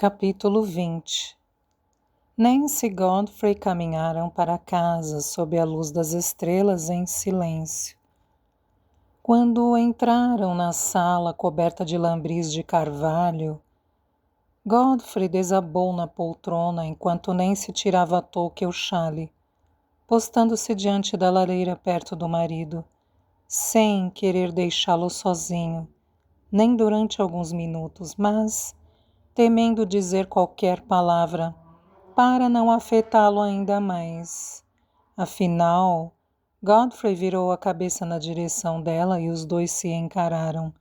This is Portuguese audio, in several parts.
Capítulo 20. Nancy e Godfrey caminharam para casa sob a luz das estrelas em silêncio. Quando entraram na sala coberta de lambris de carvalho, Godfrey desabou na poltrona enquanto Nancy tirava à touca o chale, postando-se diante da lareira perto do marido, sem querer deixá-lo sozinho, nem durante alguns minutos, mas temendo dizer qualquer palavra para não afetá-lo ainda mais. Afinal, Godfrey virou a cabeça na direção dela e os dois se encararam,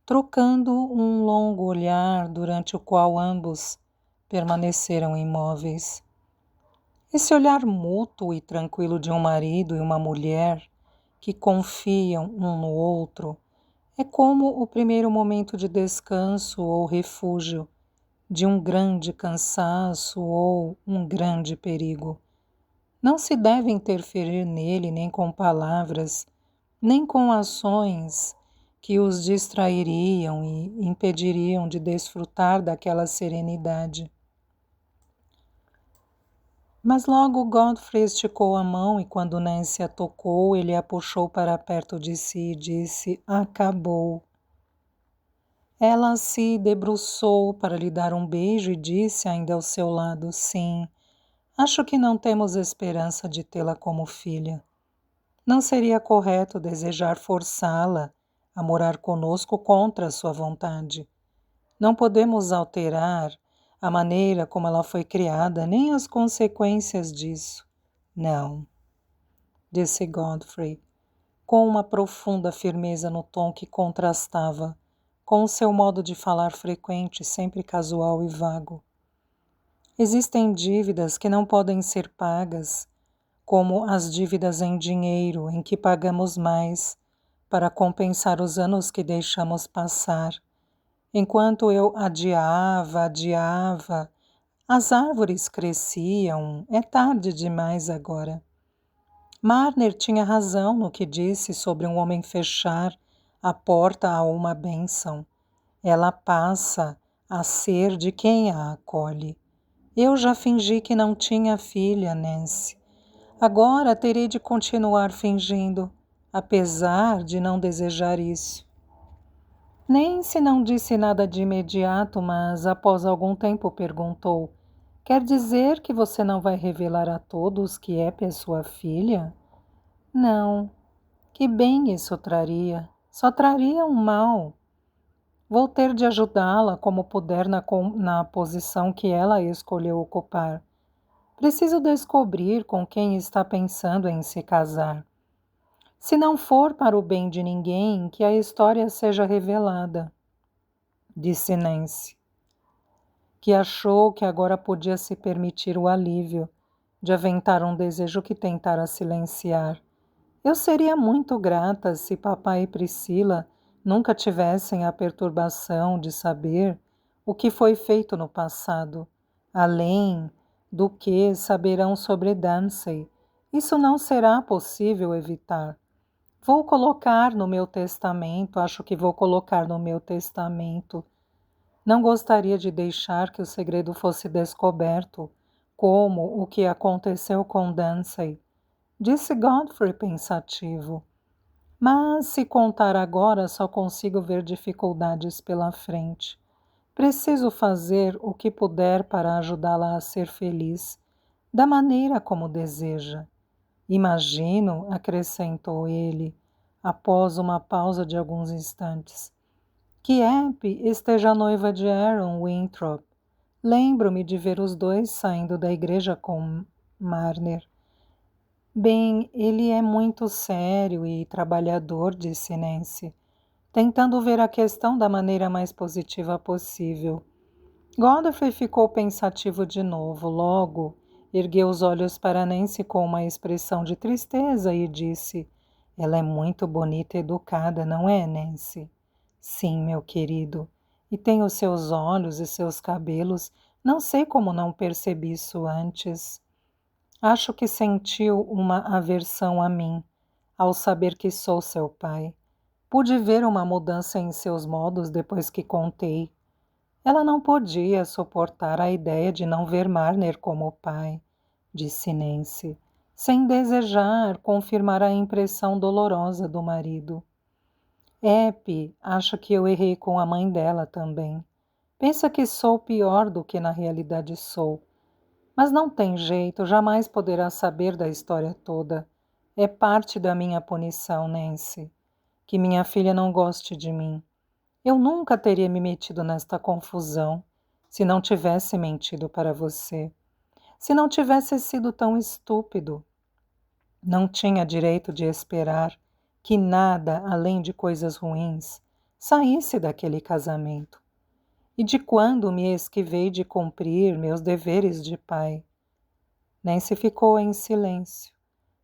trocando um longo olhar durante o qual ambos permaneceram imóveis. Esse olhar mútuo e tranquilo de um marido e uma mulher que confiam um no outro é como o primeiro momento de descanso ou refúgio de um grande cansaço ou um grande perigo. Não se deve interferir nele nem com palavras, nem com ações que os distrairiam e impediriam de desfrutar daquela serenidade. Mas logo Godfrey esticou a mão e quando Nancy a tocou, ele a puxou para perto de si e disse: "Acabou." Ela se debruçou para lhe dar um beijo e disse ainda ao seu lado: "Sim, acho que não temos esperança de tê-la como filha. Não seria correto desejar forçá-la a morar conosco contra a sua vontade. Não podemos alterar a maneira como ela foi criada, nem as consequências disso." "Não", disse Godfrey, com uma profunda firmeza no tom que contrastava com o seu modo de falar frequente, sempre casual e vago. "Existem dívidas que não podem ser pagas, como as dívidas em dinheiro, em que pagamos mais para compensar os anos que deixamos passar. Enquanto eu adiava, as árvores cresciam. É tarde demais agora." Marner tinha razão no que disse sobre um homem fechar a porta a uma bênção. Ela passa a ser de quem a acolhe. Eu já fingi que não tinha filha, Nancy. Agora terei de continuar fingindo, apesar de não desejar isso. Nancy não disse nada de imediato, mas após algum tempo perguntou: "Quer dizer que você não vai revelar a todos que é sua filha?" "Não. Que bem isso traria? Só traria um mal. Vou ter de ajudá-la como puder na posição que ela escolheu ocupar. Preciso descobrir com quem está pensando em se casar. Se não for para o bem de ninguém, que a história seja revelada", disse Nancy, que achou que agora podia se permitir o alívio de aventar um desejo que tentara silenciar. "Eu seria muito grata se papai e Priscila nunca tivessem a perturbação de saber o que foi feito no passado, além do que saberão sobre Damsey. Isso não será possível evitar. Acho que vou colocar no meu testamento. Não gostaria de deixar que o segredo fosse descoberto, como o que aconteceu com Damsey", disse Godfrey pensativo. "Mas se contar agora, só consigo ver dificuldades pela frente. Preciso fazer o que puder para ajudá-la a ser feliz, da maneira como deseja. Imagino", acrescentou ele, após uma pausa de alguns instantes, "que Abby esteja noiva de Aaron Winthrop. Lembro-me de ver os dois saindo da igreja com Marner." "Bem, ele é muito sério e trabalhador", disse Nancy, tentando ver a questão da maneira mais positiva possível. Godfrey ficou pensativo de novo. Logo, ergueu os olhos para Nancy com uma expressão de tristeza e disse: "Ela é muito bonita e educada, não é, Nancy?" "Sim, meu querido. E tem os seus olhos e seus cabelos. Não sei como não percebi isso antes." "Acho que sentiu uma aversão a mim, ao saber que sou seu pai. Pude ver uma mudança em seus modos depois que contei." Ela não podia suportar a ideia de não ver Marner como pai, disse Nancy, sem desejar confirmar a impressão dolorosa do marido. Epi acha que eu errei com a mãe dela também. Pensa que sou pior do que na realidade sou. Mas não tem jeito, jamais poderá saber da história toda. É parte da minha punição, Nancy. Que minha filha não goste de mim. Eu nunca teria me metido nesta confusão se não tivesse mentido para você. Se não tivesse sido tão estúpido. Não tinha direito de esperar que nada, além de coisas ruins, saísse daquele casamento. E de quando me esquivei de cumprir meus deveres de pai? Nancy ficou em silêncio.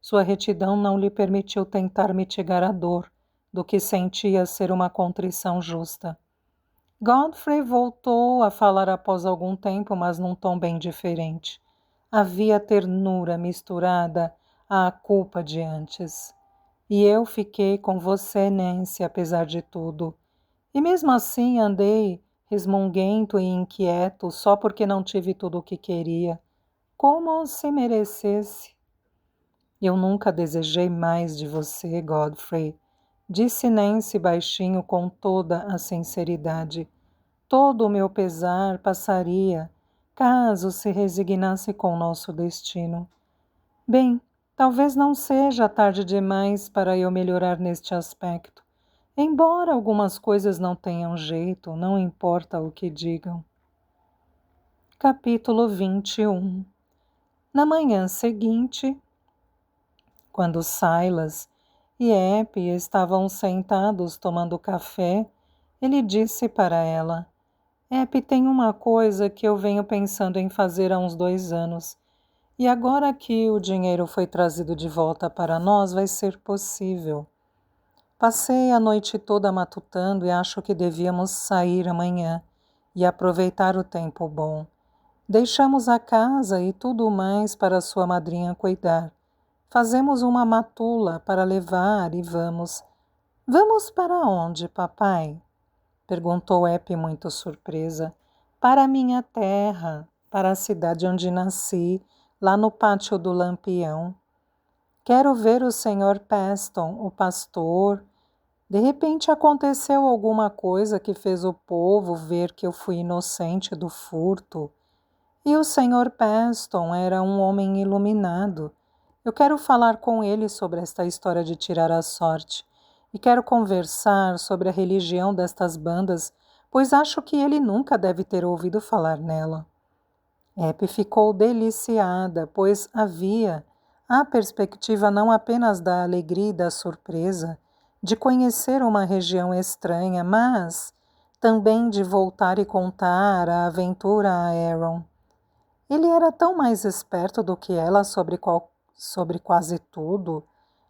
Sua retidão não lhe permitiu tentar mitigar a dor do que sentia ser uma contrição justa. Godfrey voltou a falar após algum tempo, mas num tom bem diferente. Havia ternura misturada à culpa de antes. E eu fiquei com você, Nancy, apesar de tudo. E mesmo assim andei resmunguento e inquieto só porque não tive tudo o que queria, como se merecesse. Eu nunca desejei mais de você, Godfrey, disse Nancy baixinho com toda a sinceridade. Todo o meu pesar passaria caso se resignasse com nosso destino. Bem, talvez não seja tarde demais para eu melhorar neste aspecto. Embora algumas coisas não tenham jeito, não importa o que digam. Capítulo 21. Na manhã seguinte, quando Silas e Eppie estavam sentados tomando café, ele disse para ela: Eppie, tem uma coisa que eu venho pensando em fazer há uns 2 anos. E agora que o dinheiro foi trazido de volta para nós, vai ser possível. Passei a noite toda matutando e acho que devíamos sair amanhã e aproveitar o tempo bom. Deixamos a casa e tudo mais para sua madrinha cuidar. Fazemos uma matula para levar e vamos. Vamos para onde, papai? Perguntou Eppie muito surpresa. Para a minha terra, para a cidade onde nasci, lá no pátio do Lampião. Quero ver o Sr. Paston, o pastor. De repente aconteceu alguma coisa que fez o povo ver que eu fui inocente do furto. E o Sr. Paston era um homem iluminado. Eu quero falar com ele sobre esta história de tirar a sorte. E quero conversar sobre a religião destas bandas, pois acho que ele nunca deve ter ouvido falar nela. Eppie ficou deliciada, pois havia a perspectiva não apenas da alegria e da surpresa de conhecer uma região estranha, mas também de voltar e contar a aventura a Aaron. Ele era tão mais esperto do que ela sobre quase tudo,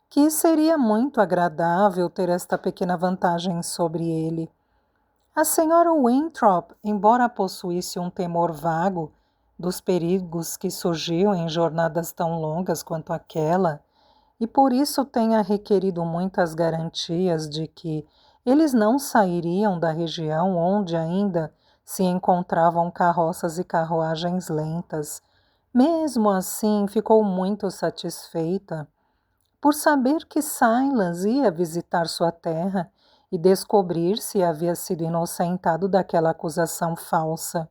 que seria muito agradável ter esta pequena vantagem sobre ele. A senhora Winthrop, embora possuísse um temor vago dos perigos que surgiam em jornadas tão longas quanto aquela, e por isso tenha requerido muitas garantias de que eles não sairiam da região onde ainda se encontravam carroças e carruagens lentas. Mesmo assim, ficou muito satisfeita por saber que Silas ia visitar sua terra e descobrir se havia sido inocentado daquela acusação falsa.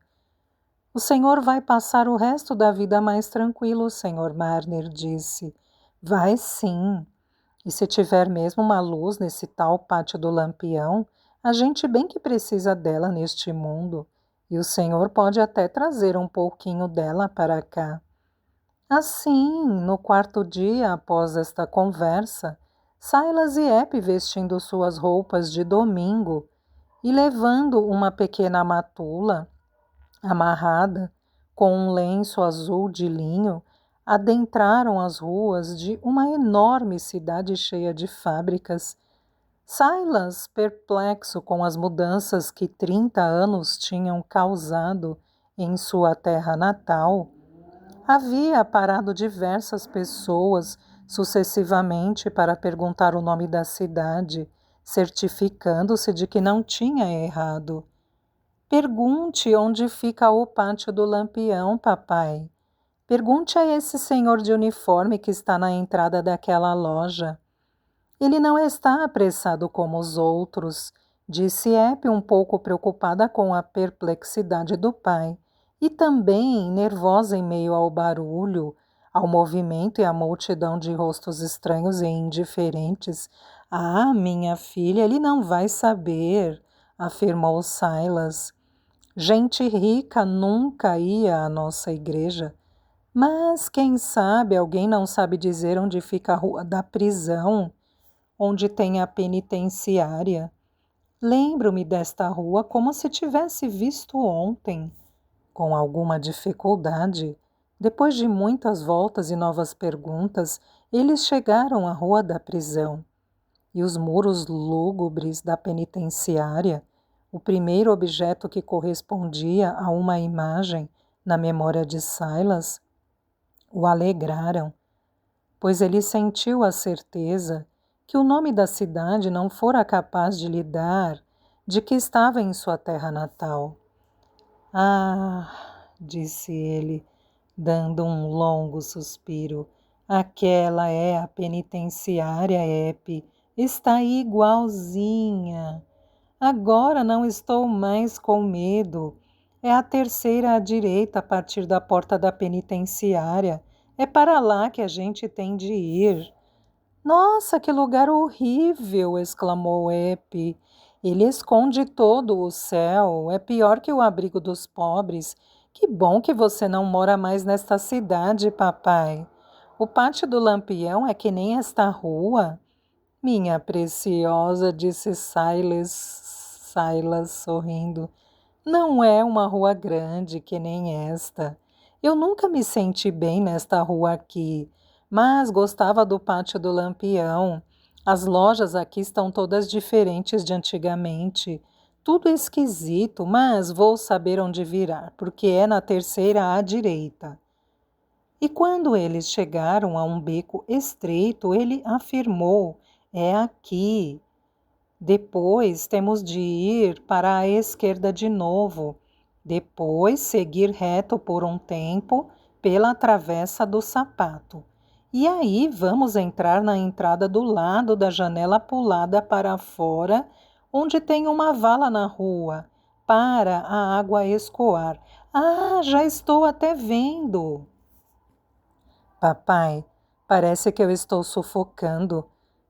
O senhor vai passar o resto da vida mais tranquilo, Sr. Marner disse. Vai sim. E se tiver mesmo uma luz nesse tal pátio do Lampião, a gente bem que precisa dela neste mundo. E o senhor pode até trazer um pouquinho dela para cá. Assim, no quarto dia após esta conversa, Silas e Eppie vestindo suas roupas de domingo e levando uma pequena matula amarrada com um lenço azul de linho, adentraram as ruas de uma enorme cidade cheia de fábricas. Silas, perplexo com as mudanças que 30 anos tinham causado em sua terra natal, havia parado diversas pessoas sucessivamente para perguntar o nome da cidade, certificando-se de que não tinha errado. Pergunte onde fica o pátio do Lampião, papai. Pergunte a esse senhor de uniforme que está na entrada daquela loja. Ele não está apressado como os outros, disse Epe um pouco preocupada com a perplexidade do pai e também nervosa em meio ao barulho, ao movimento e à multidão de rostos estranhos e indiferentes. Ah, minha filha, ele não vai saber, afirmou Silas. Gente rica nunca ia à nossa igreja. Mas, quem sabe, alguém não sabe dizer onde fica a rua da prisão, onde tem a penitenciária. Lembro-me desta rua como se tivesse visto ontem. Com alguma dificuldade, depois de muitas voltas e novas perguntas, eles chegaram à rua da prisão. E os muros lúgubres da penitenciária, o primeiro objeto que correspondia a uma imagem na memória de Silas, o alegraram, pois ele sentiu a certeza que o nome da cidade não fora capaz de lhe dar de que estava em sua terra natal. Ah, disse ele, dando um longo suspiro, aquela é a penitenciária, Epe, está igualzinha. Agora não estou mais com medo. É a terceira à direita a partir da porta da penitenciária. É para lá que a gente tem de ir. Nossa, que lugar horrível! Exclamou Epe. Ele esconde todo o céu. É pior que o abrigo dos pobres. Que bom que você não mora mais nesta cidade, papai. O pátio do Lampião é que nem esta rua. Minha preciosa, disse Silas sorrindo. Não é uma rua grande que nem esta. Eu nunca me senti bem nesta rua aqui, mas gostava do pátio do Lampião. As lojas aqui estão todas diferentes de antigamente. Tudo esquisito, mas vou saber onde virar, porque é na terceira à direita. E quando eles chegaram a um beco estreito, ele afirmou: é aqui. Depois temos de ir para a esquerda de novo. Depois seguir reto por um tempo pela Travessa do Sapato. E aí vamos entrar na entrada do lado da janela pulada para fora, onde tem uma vala na rua, para a água escoar. Ah, já estou até vendo. Papai, parece que eu estou sufocando.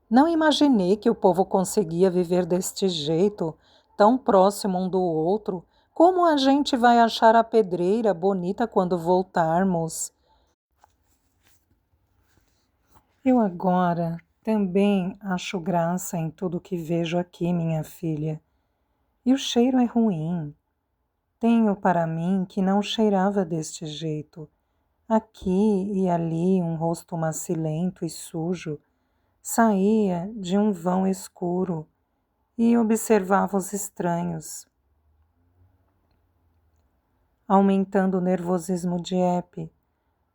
Não imaginei que o povo conseguia viver deste jeito, tão próximo um do outro. Como a gente vai achar a pedreira bonita quando voltarmos? Eu agora também acho graça em tudo que vejo aqui, minha filha. E o cheiro é ruim. Tenho para mim que não cheirava deste jeito. Aqui e ali um rosto macilento e sujo saía de um vão escuro e observava os estranhos, aumentando o nervosismo de Epe,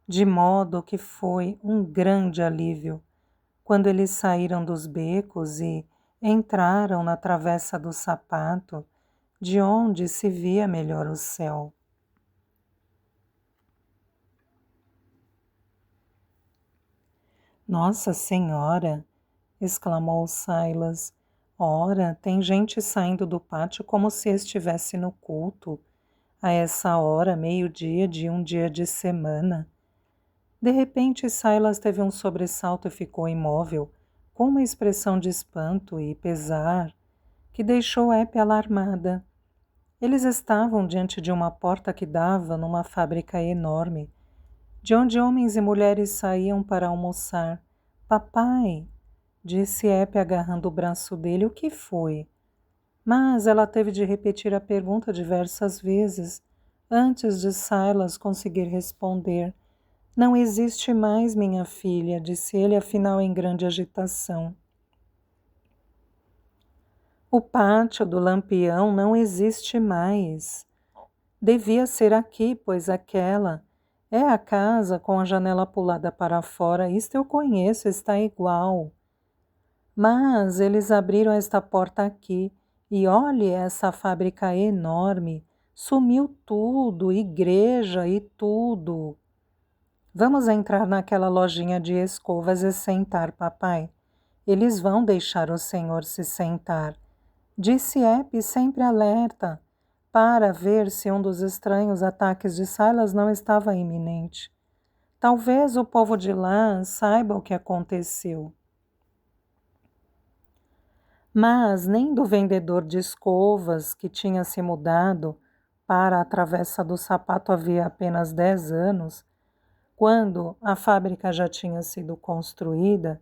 de modo que foi um grande alívio quando eles saíram dos becos e entraram na Travessa do Sapato, de onde se via melhor o céu. Nossa Senhora! Exclamou Silas. Ora, tem gente saindo do pátio como se estivesse no culto. A essa hora, meio-dia de um dia de semana. De repente, Silas teve um sobressalto e ficou imóvel, com uma expressão de espanto e pesar que deixou Epe alarmada. Eles estavam diante de uma porta que dava numa fábrica enorme, de onde homens e mulheres saíam para almoçar. Papai, disse Epe agarrando o braço dele, o que foi? Mas ela teve de repetir a pergunta diversas vezes, antes de Silas conseguir responder. Não existe mais, minha filha, disse ele, afinal em grande agitação. O pátio do Lampião não existe mais. Devia ser aqui, pois aquela é a casa com a janela pulada para fora. Isto eu conheço, está igual. Mas eles abriram esta porta aqui e olhe essa fábrica enorme. Sumiu tudo, igreja e tudo. Vamos entrar naquela lojinha de escovas e sentar, papai. Eles vão deixar o senhor se sentar. Disse Eppie sempre alerta, para ver se um dos estranhos ataques de Silas não estava iminente. Talvez o povo de lá saiba o que aconteceu. Mas nem do vendedor de escovas, que tinha se mudado para a Travessa do Sapato havia apenas 10 anos, quando a fábrica já tinha sido construída,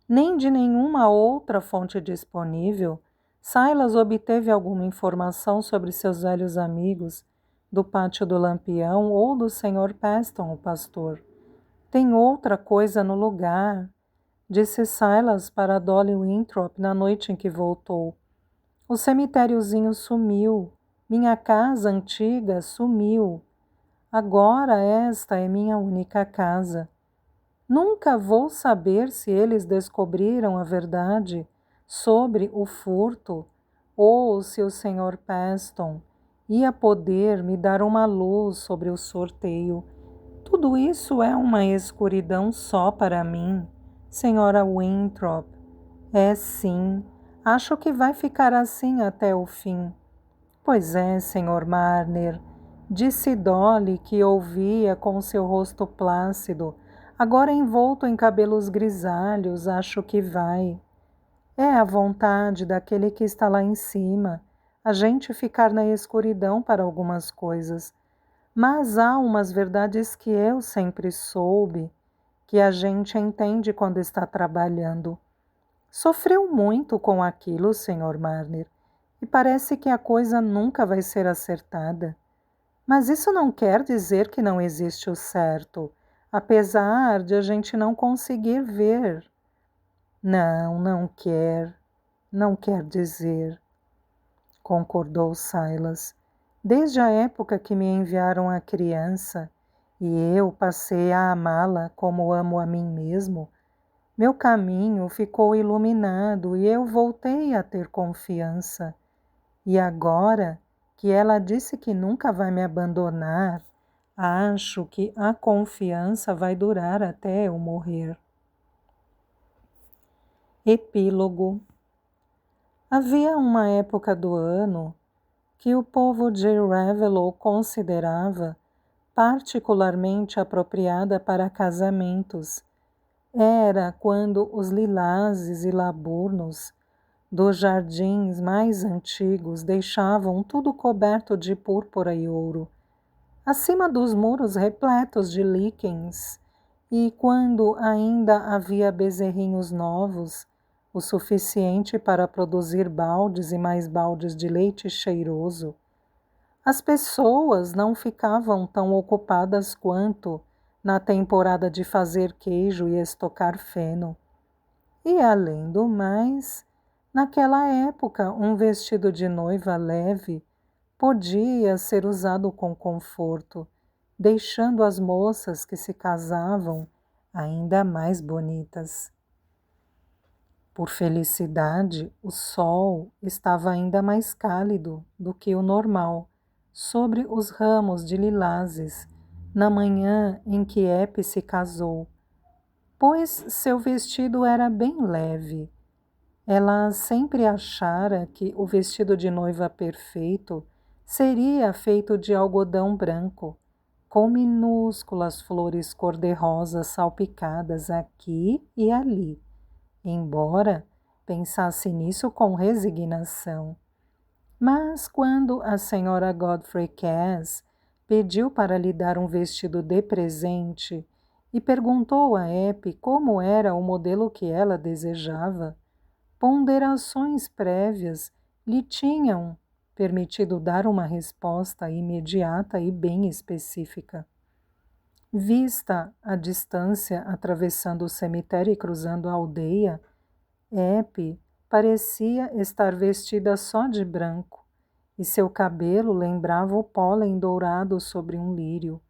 nem de nenhuma outra fonte disponível, Silas obteve alguma informação sobre seus velhos amigos do Pátio do Lampião ou do Sr. Peston, o pastor. Tem outra coisa no lugar, disse Silas para Dolly Winthrop na noite em que voltou. O cemitériozinho sumiu. Minha casa antiga sumiu. Agora esta é minha única casa. Nunca vou saber se eles descobriram a verdade sobre o furto ou se o Sr. Peston ia poder me dar uma luz sobre o sorteio. Tudo isso é uma escuridão só para mim, Senhora Winthrop. É sim, acho que vai ficar assim até o fim. Pois é, Sr. Marner, disse Dolly, que ouvia com seu rosto plácido, agora envolto em cabelos grisalhos, acho que vai. É a vontade daquele que está lá em cima, a gente ficar na escuridão para algumas coisas. Mas há umas verdades que eu sempre soube, que a gente entende quando está trabalhando. Sofreu muito com aquilo, Sr. Marner, e parece que a coisa nunca vai ser acertada. Mas isso não quer dizer que não existe o certo, apesar de a gente não conseguir ver. Não quer dizer, concordou Silas. Desde a época que me enviaram a criança, e eu passei a amá-la como amo a mim mesmo, meu caminho ficou iluminado e eu voltei a ter confiança. E agora que ela disse que nunca vai me abandonar, acho que a confiança vai durar até eu morrer. Epílogo. Havia uma época do ano que o povo de Raveloe considerava particularmente apropriada para casamentos. Era quando os lilazes e laburnos dos jardins mais antigos deixavam tudo coberto de púrpura e ouro, acima dos muros repletos de líquens, e quando ainda havia bezerrinhos novos, o suficiente para produzir baldes e mais baldes de leite cheiroso, as pessoas não ficavam tão ocupadas quanto na temporada de fazer queijo e estocar feno. E, além do mais, naquela época, um vestido de noiva leve podia ser usado com conforto, deixando as moças que se casavam ainda mais bonitas. Por felicidade, o sol estava ainda mais cálido do que o normal sobre os ramos de lilazes na manhã em que Eppie se casou, pois seu vestido era bem leve. Ela sempre achara que o vestido de noiva perfeito seria feito de algodão branco, com minúsculas flores cor-de-rosa salpicadas aqui e ali, embora pensasse nisso com resignação. Mas quando a senhora Godfrey Cass pediu para lhe dar um vestido de presente e perguntou a Eppie como era o modelo que ela desejava, ponderações prévias lhe tinham permitido dar uma resposta imediata e bem específica. Vista a distância atravessando o cemitério e cruzando a aldeia, Eppie parecia estar vestida só de branco, e seu cabelo lembrava o pólen dourado sobre um lírio.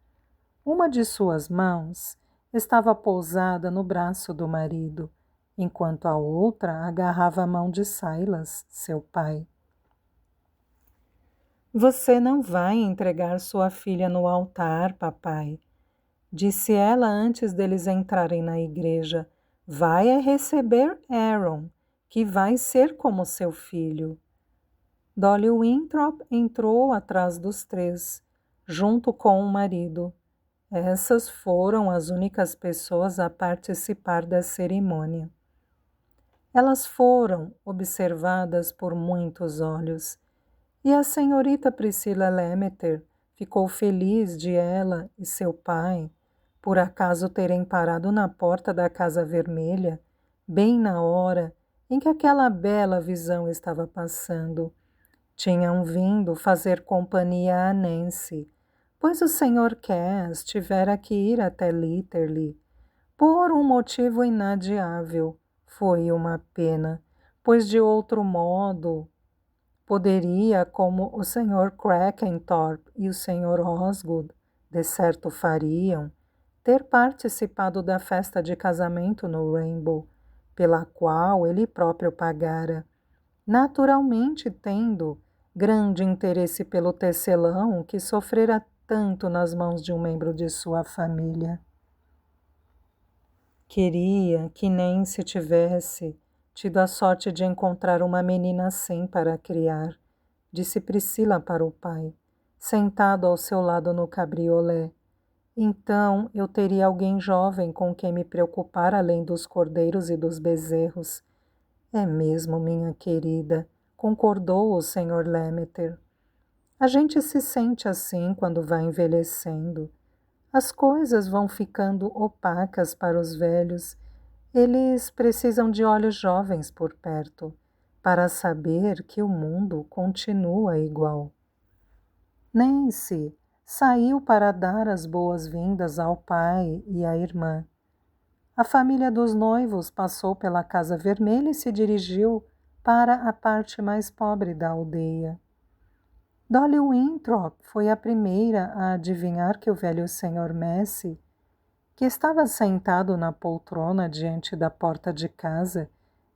Uma de suas mãos estava pousada no braço do marido, enquanto a outra agarrava a mão de Silas, seu pai. Você não vai entregar sua filha no altar, papai, disse ela antes deles entrarem na igreja. Vai é receber Aaron, que vai ser como seu filho. Dolly Winthrop entrou atrás dos três, junto com o marido. Essas foram as únicas pessoas a participar da cerimônia. Elas foram observadas por muitos olhos, e a senhorita Priscilla Lemmeter ficou feliz de ela e seu pai, por acaso terem parado na porta da Casa Vermelha, bem na hora em que aquela bela visão estava passando. Tinham vindo fazer companhia a Nancy, pois o Sr. Cass tivera que ir até Litterly, por um motivo inadiável. Foi uma pena, pois de outro modo poderia, como o Sr. Crackenthorpe e o Sr. Osgood de certo fariam, ter participado da festa de casamento no Rainbow, pela qual ele próprio pagara, naturalmente tendo grande interesse pelo tecelão que sofrera tanto nas mãos de um membro de sua família. Queria que Nancy tivesse tido a sorte de encontrar uma menina assim para criar, disse Priscila para o pai, sentado ao seu lado no cabriolé. Então eu teria alguém jovem com quem me preocupar além dos cordeiros e dos bezerros. É mesmo, minha querida, concordou o Sr. Lemmeter. A gente se sente assim quando vai envelhecendo. As coisas vão ficando opacas para os velhos. Eles precisam de olhos jovens por perto, para saber que o mundo continua igual. Nancy saiu para dar as boas-vindas ao pai e à irmã. A família dos noivos passou pela Casa Vermelha e se dirigiu para a parte mais pobre da aldeia. Dolly Winthrop foi a primeira a adivinhar que o velho Sr. Massey, que estava sentado na poltrona diante da porta de casa,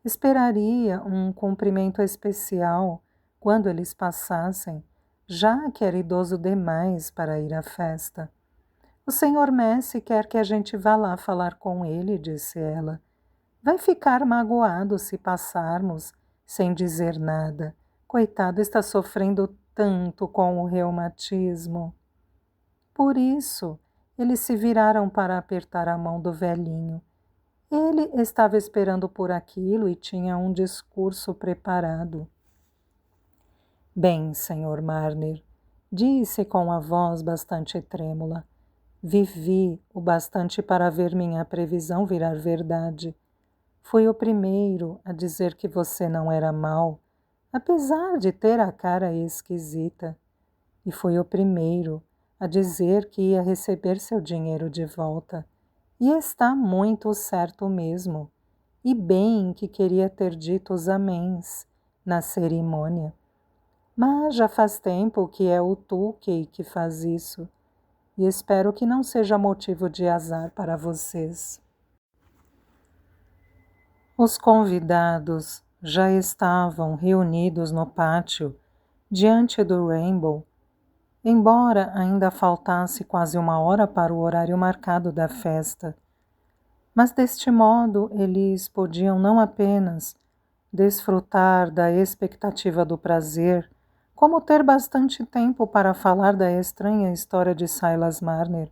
esperaria um cumprimento especial quando eles passassem, já que era idoso demais para ir à festa. O Sr. Massey quer que a gente vá lá falar com ele, disse ela. Vai ficar magoado se passarmos sem dizer nada. Coitado, está sofrendo tanto com o reumatismo. Por isso, eles se viraram para apertar a mão do velhinho. Ele estava esperando por aquilo e tinha um discurso preparado. Bem, Sr. Marner, disse com a voz bastante trêmula, vivi o bastante para ver minha previsão virar verdade. Fui o primeiro a dizer que você não era mau, apesar de ter a cara esquisita. E fui o primeiro a dizer que ia receber seu dinheiro de volta. E está muito certo mesmo. E bem que queria ter dito os améns na cerimônia. Mas já faz tempo que é o Tukey que faz isso. E espero que não seja motivo de azar para vocês. Os convidados já estavam reunidos no pátio, diante do Rainbow, embora ainda faltasse quase uma hora para o horário marcado da festa. Mas deste modo eles podiam não apenas desfrutar da expectativa do prazer, como ter bastante tempo para falar da estranha história de Silas Marner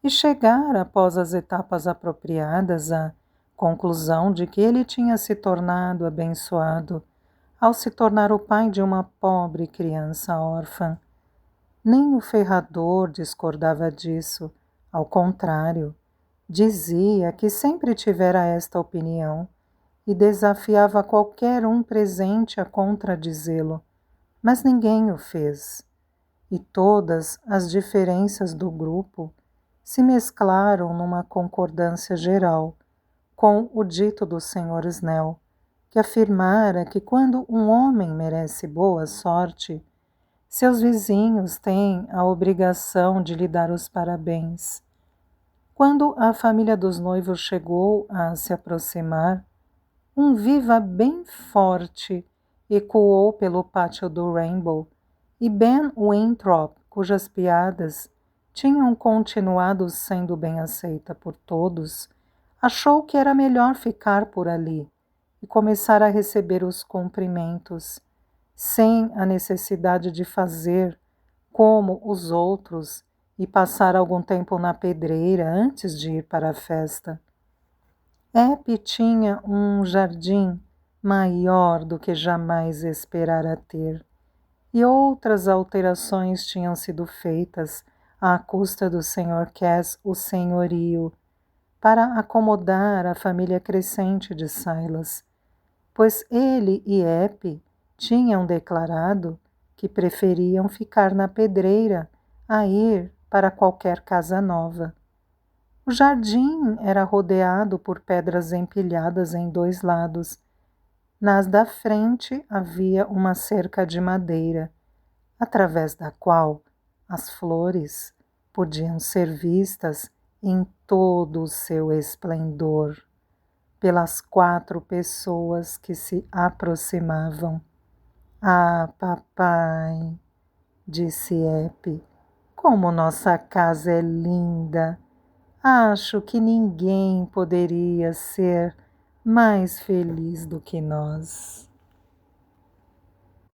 e chegar, após as etapas apropriadas, à conclusão de que ele tinha se tornado abençoado ao se tornar o pai de uma pobre criança órfã. Nem o ferrador discordava disso, ao contrário, dizia que sempre tivera esta opinião e desafiava qualquer um presente a contradizê-lo, mas ninguém o fez, e todas as diferenças do grupo se mesclaram numa concordância geral com o dito do Sr. Snell, que afirmara que quando um homem merece boa sorte, seus vizinhos têm a obrigação de lhe dar os parabéns. Quando a família dos noivos chegou a se aproximar, um viva bem forte ecoou pelo pátio do Rainbow E Ben Winthrop, cujas piadas tinham continuado sendo bem aceita por todos, achou que era melhor ficar por ali e começar a receber os cumprimentos, sem a necessidade de fazer como os outros e passar algum tempo na pedreira antes de ir para a festa. Epe tinha um jardim maior do que jamais esperara ter, e outras alterações tinham sido feitas à custa do Sr. Cass, o senhorio, para acomodar a família crescente de Silas, pois ele e Epe tinham declarado que preferiam ficar na pedreira a ir para qualquer casa nova. O jardim era rodeado por pedras empilhadas em dois lados. Nas da frente havia uma cerca de madeira, através da qual as flores podiam ser vistas em todo o seu esplendor pelas 4 pessoas que se aproximavam. Ah, papai, disse Epe, como nossa casa é linda! Acho que ninguém poderia ser mais feliz do que nós.